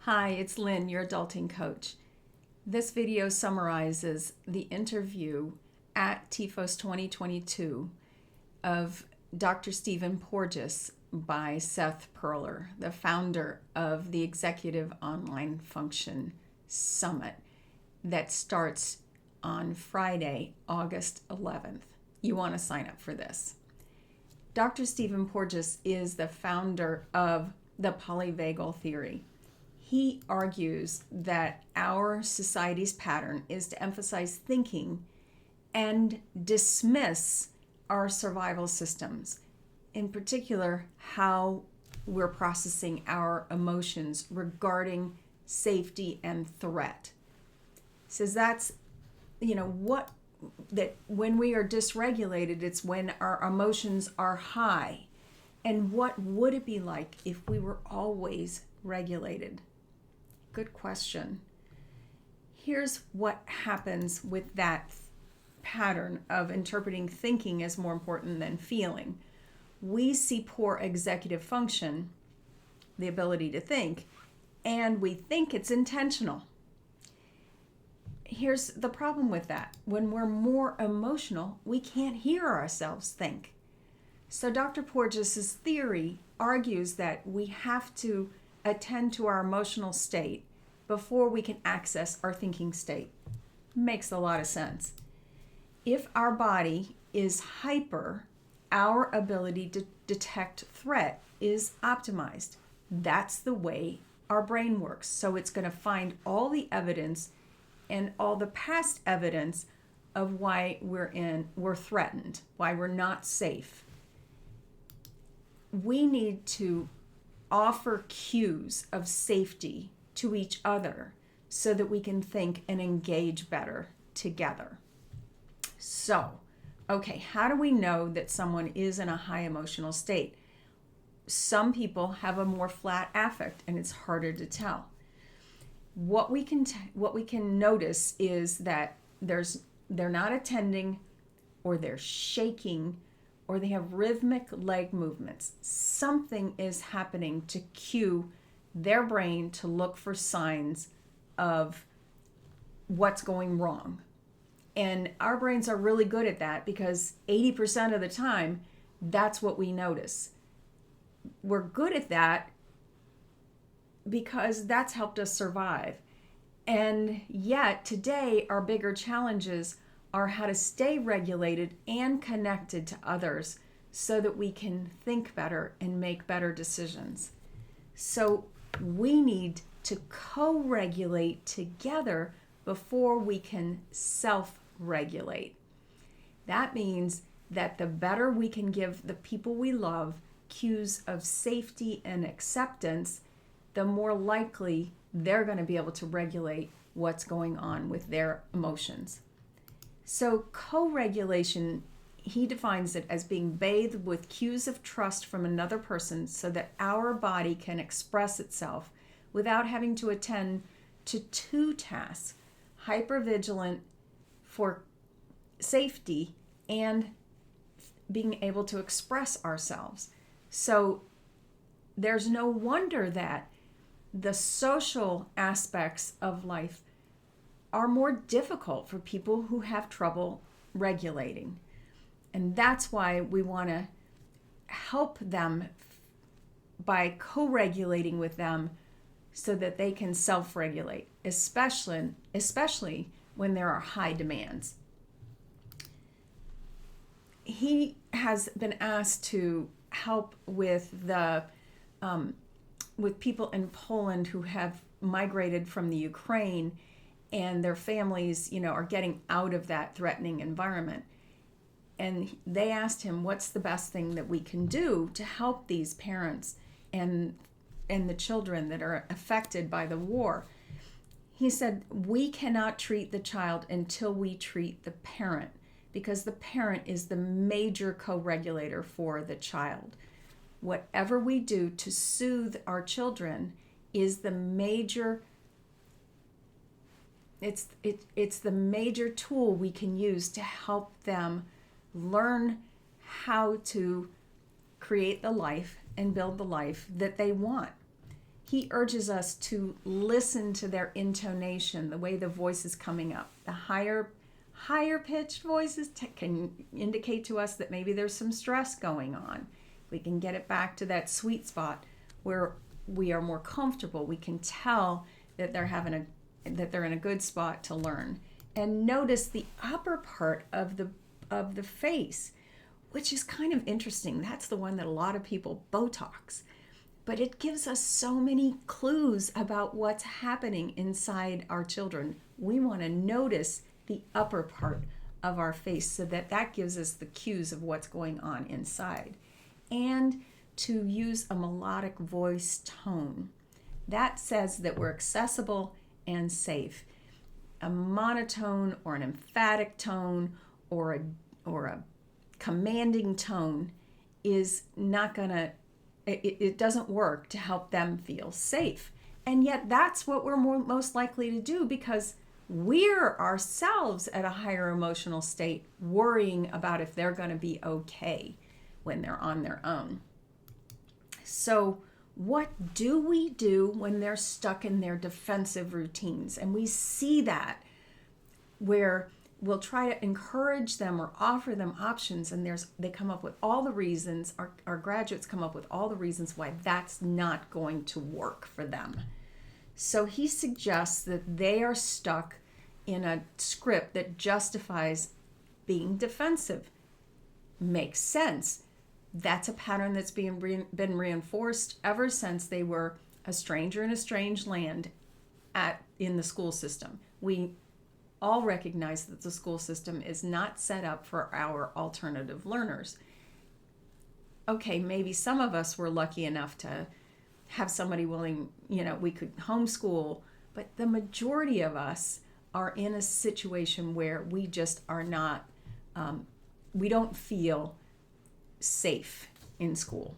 Hi, it's Lynn, your adulting coach. This video summarizes the interview at TEFOS 2022 of Dr. Stephen Porges by Seth Perler, the founder of the Executive Online Function Summit that starts on Friday, August 11th. You want to sign up for this. Dr. Stephen Porges is the founder of the Polyvagal Theory. He argues that our society's pattern is to emphasize thinking and dismiss our survival systems, in particular, how we're processing our emotions regarding safety and threat. He says that's, that when we are dysregulated, it's when our emotions are high. And what would it be like if we were always regulated? Good question. Here's what happens with that pattern of interpreting thinking as more important than feeling. We see poor executive function, the ability to think, and we think it's intentional. Here's the problem with that. When we're more emotional, we can't hear ourselves think. So Dr. Porges' theory argues that we have to attend to our emotional state before we can access our thinking state. Makes a lot of sense. If our body is hyper, our ability to detect threat is optimized. That's the way our brain works. So it's going to find all the evidence and all the past evidence of why we're threatened, why we're not safe. We need to offer cues of safety to each other so that we can think and engage better together. So, okay, how do we know that someone is in a high emotional state? Some people have a more flat affect and it's harder to tell. What we can notice is that they're not attending, or they're shaking, or they have rhythmic leg movements. Something is happening to cue their brain to look for signs of what's going wrong. And our brains are really good at that because 80% of the time, that's what we notice. We're good at that because that's helped us survive. And yet today, our bigger challenges are how to stay regulated and connected to others so that we can think better and make better decisions. So we need to co-regulate together before we can self-regulate. That means that the better we can give the people we love cues of safety and acceptance, the more likely they're going to be able to regulate what's going on with their emotions. So co-regulation, he defines it as being bathed with cues of trust from another person so that our body can express itself without having to attend to two tasks: hypervigilant for safety and being able to express ourselves. So there's no wonder that the social aspects of life are more difficult for people who have trouble regulating. And that's why we want to help them by co-regulating with them so that they can self-regulate, especially when there are high demands. He has been asked to help with with people in Poland who have migrated from the Ukraine, and their families, are getting out of that threatening environment. And they asked him, what's the best thing that we can do to help these parents and the children that are affected by the war? He said, we cannot treat the child until we treat the parent, because the parent is the major co-regulator for the child. Whatever we do to soothe our children is the major it's the major tool we can use to help them learn how to create the life and build the life that they want. he urges us to listen to their intonation, the way the voice is coming up. The higher pitched voices can indicate to us that maybe there's some stress going on. We can get it back to that sweet spot where we are more comfortable. We can tell that they're in a good spot to learn. And notice the upper part of the face, which is kind of interesting. That's the one that a lot of people Botox. But it gives us so many clues about what's happening inside our children. We want to notice the upper part of our face so that gives us the cues of what's going on inside. And to use a melodic voice tone. That says that we're accessible and safe. A monotone or an emphatic tone or a commanding tone is not gonna, it doesn't work to help them feel safe. And yet that's what we're most likely to do, because we're ourselves at a higher emotional state, worrying about if they're going to be okay when they're on their own. So what do we do when they're stuck in their defensive routines? And we see that where we'll try to encourage them or offer them options, and they come up with all the reasons, our graduates come up with all the reasons why that's not going to work for them. So he suggests that they are stuck in a script that justifies being defensive. Makes sense. That's a pattern that's been reinforced ever since they were a stranger in a strange land in the school system. We all recognize that the school system is not set up for our alternative learners. Okay, maybe some of us were lucky enough to have somebody willing, we could homeschool, but the majority of us are in a situation where we just are not, we don't feel safe in school.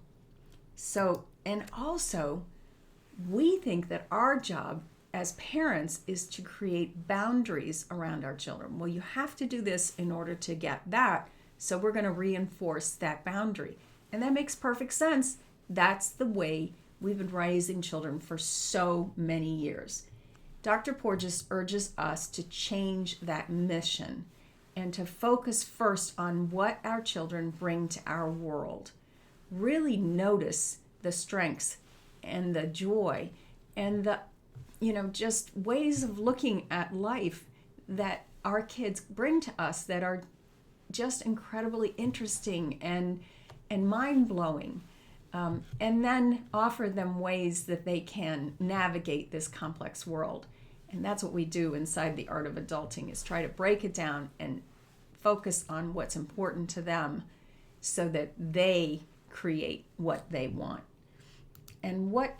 So, and also, we think that our job as parents is to create boundaries around our children. Well, you have to do this in order to get that, so we're going to reinforce that boundary. And that makes perfect sense. That's the way we've been raising children for so many years. Dr. Porges urges us to change that mission and to focus first on what our children bring to our world. Really notice the strengths and the joy and the just ways of looking at life that our kids bring to us that are just incredibly interesting and mind-blowing. And then offer them ways that they can navigate this complex world. And that's what we do inside the Art of Adulting, is try to break it down and focus on what's important to them so that they create what they want. And what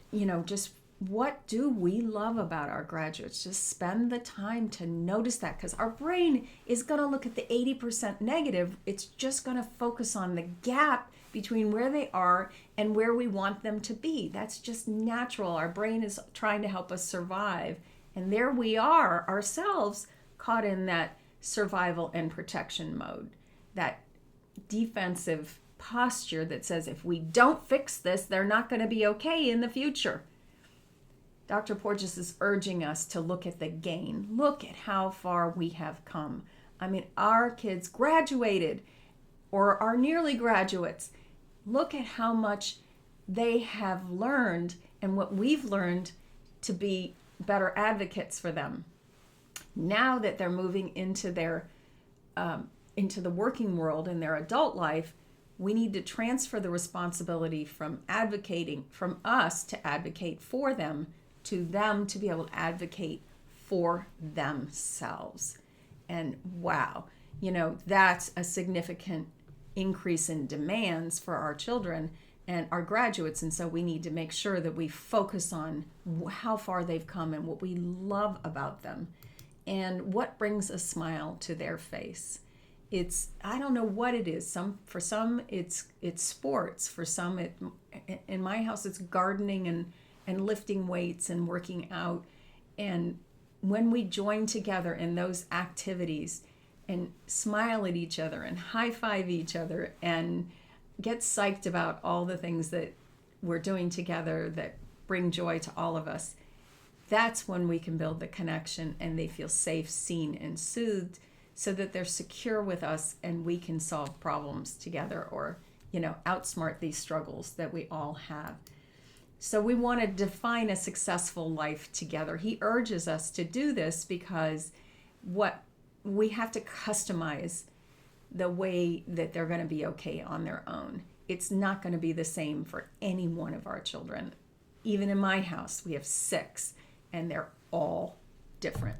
do we love about our graduates? Just spend the time to notice that, because our brain is going to look at the 80% negative. It's just going to focus on the gap between where they are and where we want them to be. That's just natural. Our brain is trying to help us survive. And there we are ourselves caught in that survival and protection mode, that defensive posture that says if we don't fix this, they're not going to be okay in the future. Dr. Porges is urging us to look at the gain. Look at how far we have come. I mean, our kids graduated or are nearly graduates. Look at how much they have learned and what we've learned to be better advocates for them. Now that they're moving into into the working world in their adult life, we need to transfer the responsibility from us to advocate for them to them to be able to advocate for themselves. And wow, that's a significant increase in demands for our children and our graduates. And so we need to make sure that we focus on how far they've come and what we love about them and what brings a smile to their face. I don't know what it is. For some it's sports. For some, in my house, it's gardening and lifting weights and working out. And when we join together in those activities and smile at each other and high-five each other and get psyched about all the things that we're doing together that bring joy to all of us. That's when we can build the connection and they feel safe, seen, and soothed, so that they're secure with us and we can solve problems together, or, outsmart these struggles that we all have. So we want to define a successful life together. He urges us to do this because we have to customize the way that they're going to be okay on their own. It's not going to be the same for any one of our children. Even in my house, we have 6, and they're all different.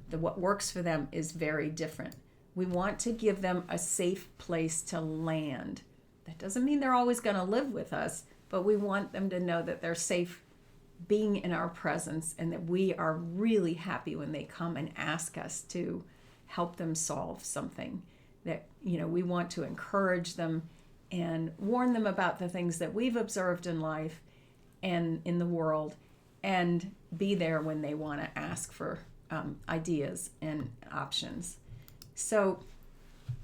What works for them is very different. We want to give them a safe place to land. That doesn't mean they're always going to live with us, but we want them to know that they're safe being in our presence, and that we are really happy when they come and ask us to help them solve something. That, we want to encourage them and warn them about the things that we've observed in life and in the world, and be there when they want to ask for ideas and options. So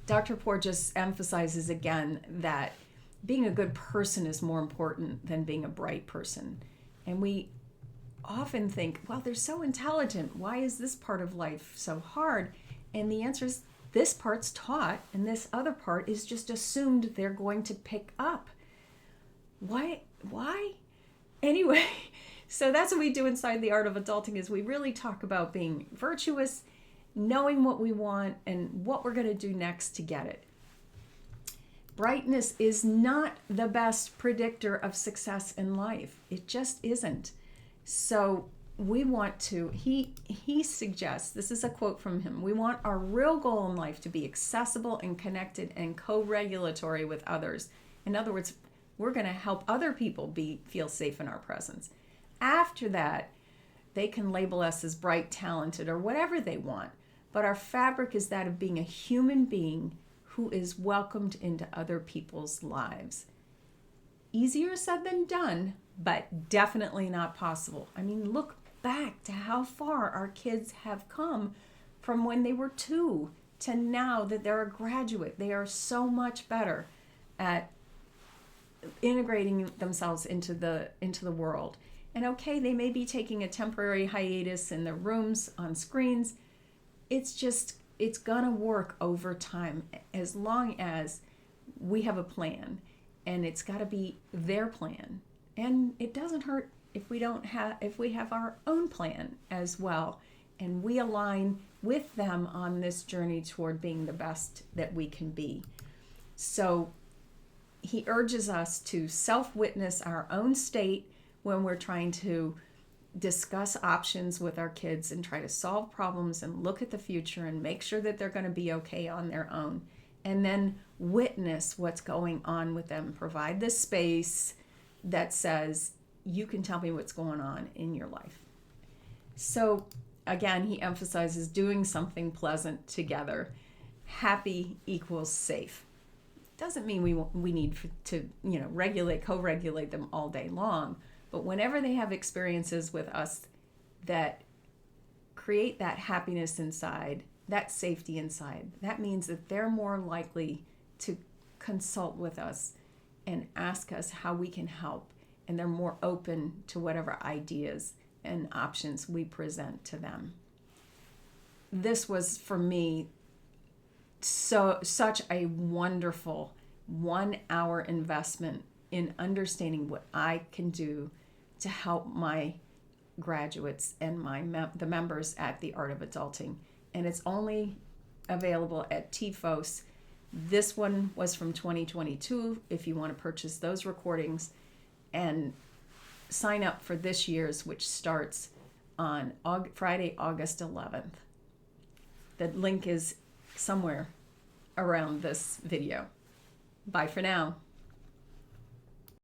Dr. Porges emphasizes again that being a good person is more important than being a bright person. And we often think, well, they're so intelligent. Why is this part of life so hard? And the answer is, this part's taught, and this other part is just assumed they're going to pick up. Why? Anyway, so that's what we do inside The Art of Adulting, is we really talk about being virtuous, knowing what we want, and what we're going to do next to get it. Brightness is not the best predictor of success in life. It just isn't. So we want to, he suggests, this is a quote from him, we want our real goal in life to be accessible and connected and co-regulatory with others. In other words, we're going to help other people feel safe in our presence. After that, they can label us as bright, talented, or whatever they want. But our fabric is that of being a human being who is welcomed into other people's lives. Easier said than done, but definitely not possible. I mean, look back to how far our kids have come from when they were 2 to now that they're a graduate. They are so much better at integrating themselves into the world. And okay, they may be taking a temporary hiatus in their rooms on screens. It's gonna work over time, as long as we have a plan, and it's got to be their plan. And it doesn't hurt if we have our own plan as well, and we align with them on this journey toward being the best that we can be. So he urges us to self-witness our own state when we're trying to discuss options with our kids and try to solve problems and look at the future and make sure that they're going to be okay on their own. And then witness what's going on with them. Provide the space that says, you can tell me what's going on in your life. So again, he emphasizes doing something pleasant together. Happy equals safe. Doesn't mean we need to co-regulate them all day long. But whenever they have experiences with us that create that happiness inside, that safety inside, that means that they're more likely to consult with us and ask us how we can help. And they're more open to whatever ideas and options we present to them. This was, for me, such a wonderful 1-hour investment in understanding what I can do to help my graduates and the members at The Art of Adulting. And it's only available at TEFOS. This one was from 2022 if you want to purchase those recordings, and sign up for this year's, which starts on Friday, August 11th. The link is somewhere around this video. Bye for now.